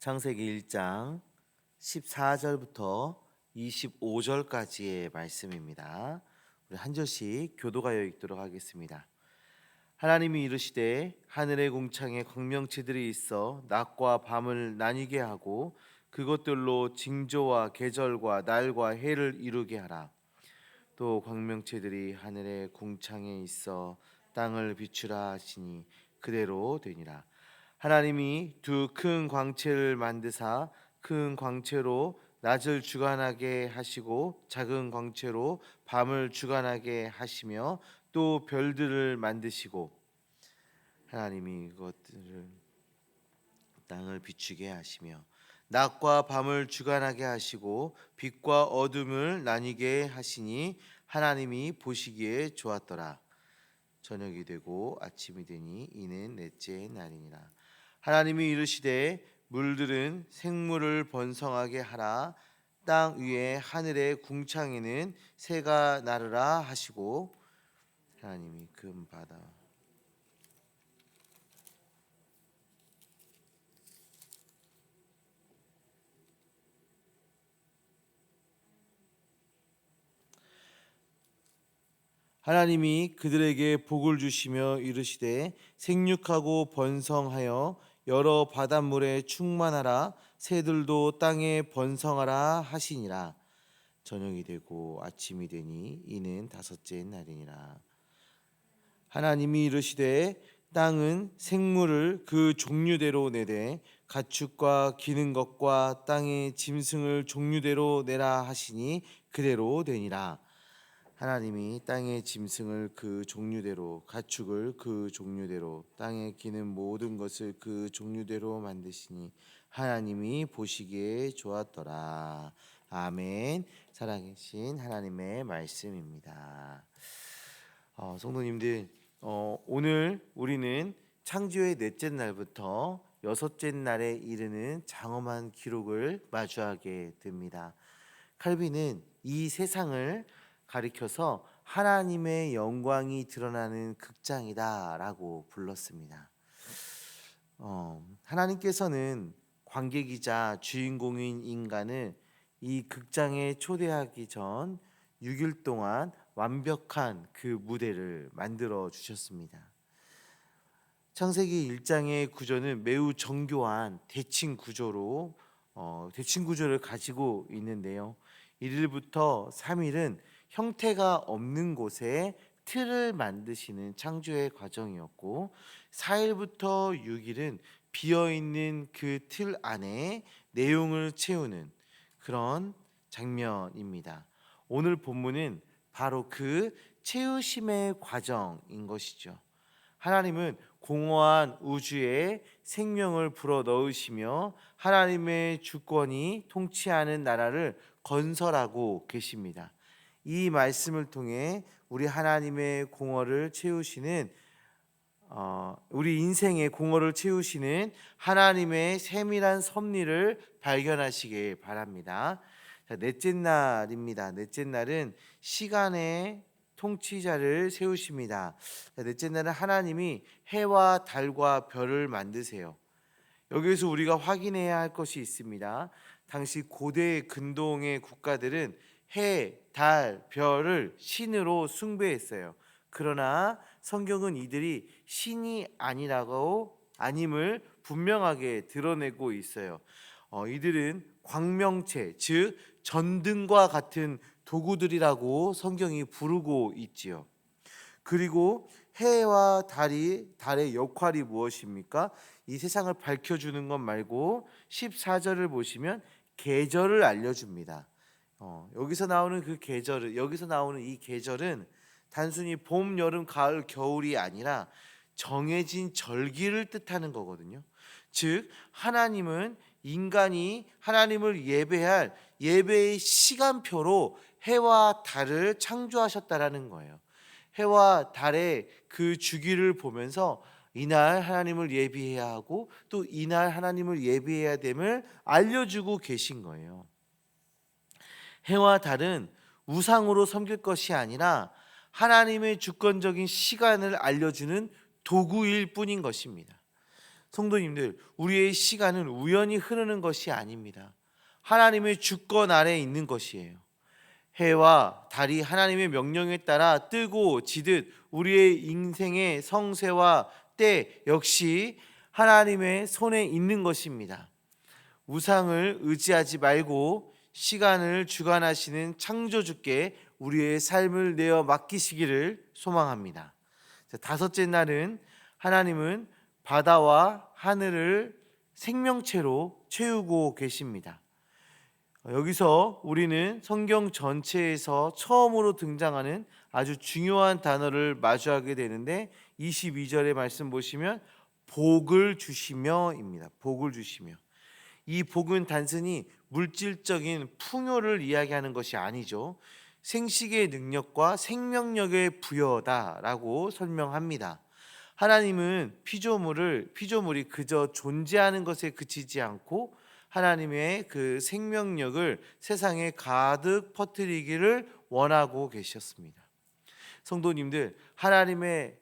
창세기 1장 14절부터 25절까지의 말씀입니다. 우리 한 절씩 교도하여 읽도록 하겠습니다. 하나님이 이르시되 하늘의 궁창에 광명체들이 있어 낮과 밤을 나뉘게 하고 그것들로 징조와 계절과 날과 해를 이루게 하라. 또 광명체들이 하늘의 궁창에 있어 땅을 비추라 하시니 그대로 되니라. 하나님이 두 큰 광채를 만드사 큰 광채로 낮을 주관하게 하시고 작은 광채로 밤을 주관하게 하시며 또 별들을 만드시고 하나님이 그것들을 땅을 비추게 하시며 낮과 밤을 주관하게 하시고 빛과 어둠을 나뉘게 하시니 하나님이 보시기에 좋았더라. 저녁이 되고 아침이 되니 이는 넷째 날이니라. 하나님이 이르시되 물들은 생물을 번성하게 하라. 땅 위에 하늘의 궁창에는 새가 나르라 하시고 하나님이 큰 바다 하나님이 그들에게 복을 주시며 이르시되 생육하고 번성하여 여러 바닷물에 충만하라. 새들도 땅에 번성하라 하시니라. 저녁이 되고 아침이 되니 이는 다섯째 날이니라. 하나님이 이르시되 땅은 생물을 그 종류대로 내되 가축과 기는 것과 땅의 짐승을 종류대로 내라 하시니 그대로 되니라. 하나님이 땅의 짐승을 그 종류대로 가축을 그 종류대로 땅에 기는 모든 것을 그 종류대로 만드시니 하나님이 보시기에 좋았더라. 아멘. 살아계신 하나님의 말씀입니다. 성도님들, 오늘 우리는 창조의 넷째 날부터 여섯째 날에 이르는 장엄한 기록을 마주하게 됩니다. 칼빈은 이 세상을 가리켜서 하나님의 영광이 드러나는 극장이다라고 불렀습니다. 하나님께서는 관객이자 주인공인 인간을 이 극장에 초대하기 전 6일 동안 완벽한 그 무대를 만들어 주셨습니다. 창세기 1장의 구조는 매우 정교한 대칭 구조를 가지고 있는데요. 1일부터 3일은 형태가 없는 곳에 틀을 만드시는 창조의 과정이었고 4일부터 6일은 비어있는 그 틀 안에 내용을 채우는 그런 장면입니다. 오늘 본문은 바로 그 채우심의 과정인 것이죠. 하나님은 공허한 우주에 생명을 불어넣으시며 하나님의 주권이 통치하는 나라를 건설하고 계십니다. 이 말씀을 통해 우리 하나님의 공허를 채우시는 우리 인생의 공허를 채우시는 하나님의 세밀한 섭리를 발견하시길 바랍니다. 자, 넷째 날입니다. 넷째 날은 시간의 통치자를 세우십니다. 자, 넷째 날은 하나님이 해와 달과 별을 만드세요. 여기에서 우리가 확인해야 할 것이 있습니다. 당시 고대 근동의 국가들은 해, 달, 별을 신으로 숭배했어요. 그러나 성경은 이들이 신이 아님을 분명하게 드러내고 있어요. 이들은 광명체, 즉 전등과 같은 도구들이라고 성경이 부르고 있지요. 그리고 해와 달의 역할이 무엇입니까? 이 세상을 밝혀주는 것 말고 14절을 보시면 계절을 알려줍니다. 여기서 나오는 이 계절은 단순히 봄, 여름, 가을, 겨울이 아니라 정해진 절기를 뜻하는 거거든요. 즉 하나님은 인간이 하나님을 예배할 예배의 시간표로 해와 달을 창조하셨다라는 거예요. 해와 달의 그 주기를 보면서 이날 하나님을 예배해야 하고 또 이날 하나님을 예배해야 됨을 알려주고 계신 거예요. 해와 달은 우상으로 섬길 것이 아니라 하나님의 주권적인 시간을 알려주는 도구일 뿐인 것입니다. 성도님들, 우리의 시간은 우연히 흐르는 것이 아닙니다. 하나님의 주권 아래에 있는 것이에요. 해와 달이 하나님의 명령에 따라 뜨고 지듯 우리의 인생의 성세와 때 역시 하나님의 손에 있는 것입니다. 우상을 의지하지 말고 시간을 주관하시는 창조주께 우리의 삶을 내어 맡기시기를 소망합니다. 다섯째 날은 하나님은 바다와 하늘을 생명체로 채우고 계십니다. 여기서 우리는 성경 전체에서 처음으로 등장하는 아주 중요한 단어를 마주하게 되는데 22절의 말씀 보시면 복을 주시며입니다. 복을 주시며. 이 복은 단순히 물질적인 풍요를 이야기하는 것이 아니죠. 생식의 능력과 생명력의 부여다라고 설명합니다. 하나님은 피조물이 그저 존재하는 것에 그치지 않고 하나님의 그 생명력을 세상에 가득 퍼뜨리기를 원하고 계셨습니다. 성도님들, 하나님의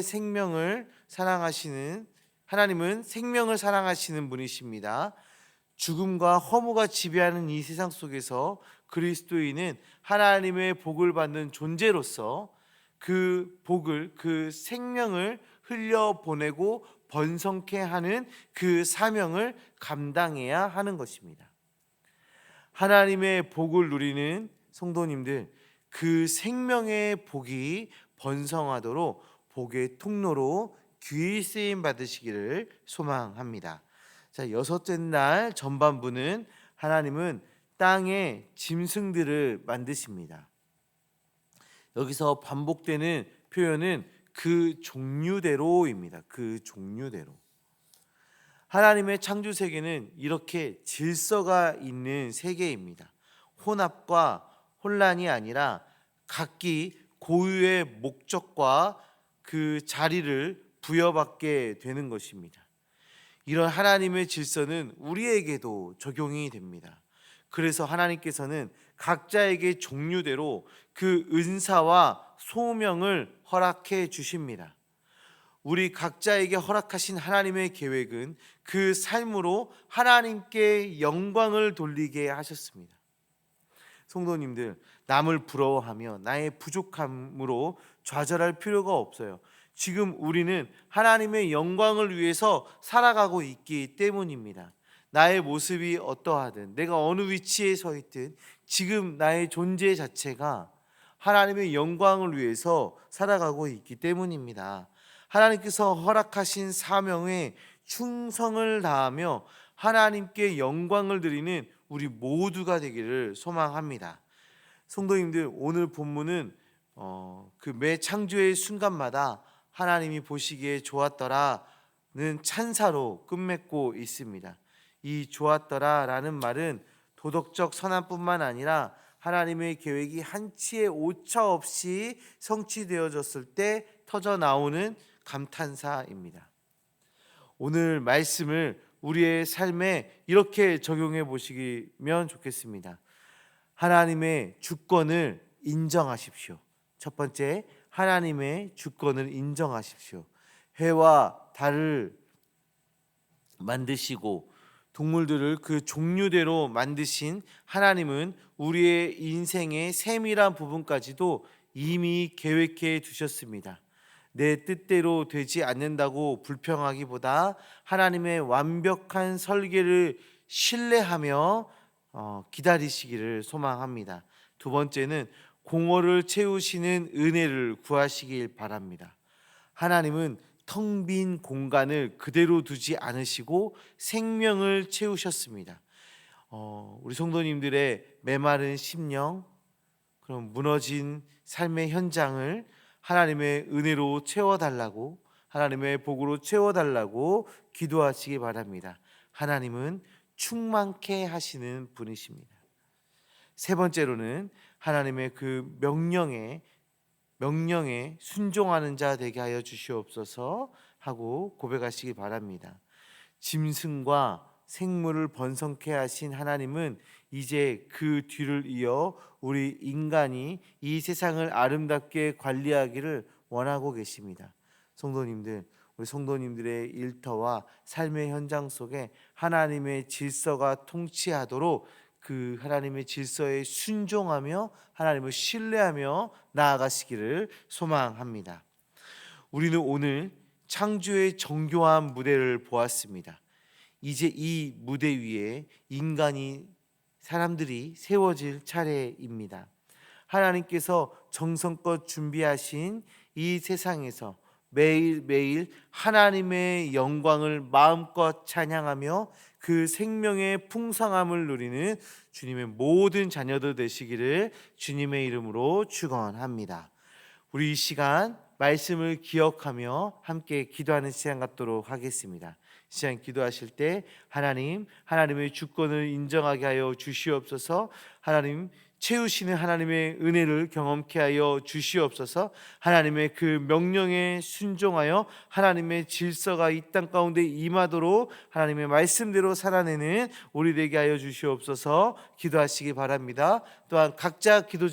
생명을 사랑하시는 하나님은 생명을 사랑하시는 분이십니다. 죽음과 허무가 지배하는 이 세상 속에서 그리스도인은 하나님의 복을 받는 존재로서 그 생명을 흘려보내고 번성케 하는 그 사명을 감당해야 하는 것입니다. 하나님의 복을 누리는 성도님들, 그 생명의 복이 번성하도록 복의 통로로 귀히 쓰임 받으시기를 소망합니다. 자, 여섯째 날 전반부는 하나님은 땅의 짐승들을 만드십니다. 여기서 반복되는 표현은 그 종류대로입니다. 그 종류대로. 하나님의 창조 세계는 이렇게 질서가 있는 세계입니다. 혼합과 혼란이 아니라 각기 고유의 목적과 그 자리를 부여받게 되는 것입니다. 이런 하나님의 질서는 우리에게도 적용이 됩니다. 그래서 하나님께서는 각자에게 종류대로 그 은사와 소명을 허락해 주십니다. 우리 각자에게 허락하신 하나님의 계획은 그 삶으로 하나님께 영광을 돌리게 하셨습니다. 성도님들, 남을 부러워하며 나의 부족함으로 좌절할 필요가 없어요. 지금 우리는 하나님의 영광을 위해서 살아가고 있기 때문입니다. 나의 모습이 어떠하든 내가 어느 위치에 서 있든 지금 나의 존재 자체가 하나님의 영광을 위해서 살아가고 있기 때문입니다. 하나님께서 허락하신 사명에 충성을 다하며 하나님께 영광을 드리는 우리 모두가 되기를 소망합니다. 성도님들, 오늘 본문은 그 매 창조의 순간마다 하나님이 보시기에 좋았더라는 찬사로 끝맺고 있습니다. 이 좋았더라라는 말은 도덕적 선함뿐만 아니라 하나님의 계획이 한치의 오차 없이 성취되어졌을 때 터져 나오는 감탄사입니다. 오늘 말씀을 우리의 삶에 이렇게 적용해 보시면 좋겠습니다. 하나님의 주권을 인정하십시오. 첫 번째, 하나님의 주권을 인정하십시오. 해와 달을 만드시고 동물들을 그 종류대로 만드신 하나님은 우리의 인생의 세밀한 부분까지도 이미 계획해 두셨습니다. 내 뜻대로 되지 않는다고 불평하기보다 하나님의 완벽한 설계를 신뢰하며 기다리시기를 소망합니다. 두 번째는 공허를 채우시는 은혜를 구하시길 바랍니다. 하나님은 텅 빈 공간을 그대로 두지 않으시고 생명을 채우셨습니다. 우리 성도님들의 메마른 심령, 그럼 무너진 삶의 현장을 하나님의 은혜로 채워달라고, 하나님의 복으로 채워달라고 기도하시기 바랍니다. 하나님은 충만케 하시는 분이십니다. 세 번째로는 하나님의 그 명령에 순종하는 자 되게 하여 주시옵소서 하고 고백하시기 바랍니다. 짐승과 생물을 번성케 하신 하나님은 이제 그 뒤를 이어 우리 인간이 이 세상을 아름답게 관리하기를 원하고 계십니다. 성도님들, 우리 성도님들의 일터와 삶의 현장 속에 하나님의 질서가 통치하도록 그 하나님의 질서에 순종하며 하나님을 신뢰하며 나아가시기를 소망합니다. 우리는 오늘 창조의 정교한 무대를 보았습니다. 이제 이 무대 위에 사람들이 세워질 차례입니다. 하나님께서 정성껏 준비하신 이 세상에서 매일매일 하나님의 영광을 마음껏 찬양하며 그 생명의 풍성함을 누리는 주님의 모든 자녀들 되시기를 주님의 이름으로 축원합니다. 우리 이 시간 말씀을 기억하며 함께 기도하는 시간 갖도록 하겠습니다. 시간 기도하실 때 하나님의 주권을 인정하게 하여 주시옵소서. 하나님 채우시는 하나님의 은혜를 경험케 하여 주시옵소서. 하나님의 그 명령에 순종하여 하나님의 질서가 이 땅 가운데 임하도록 하나님의 말씀대로 살아내는 우리 되게 하여 주시옵소서. 기도하시기 바랍니다. 또한 각자 기도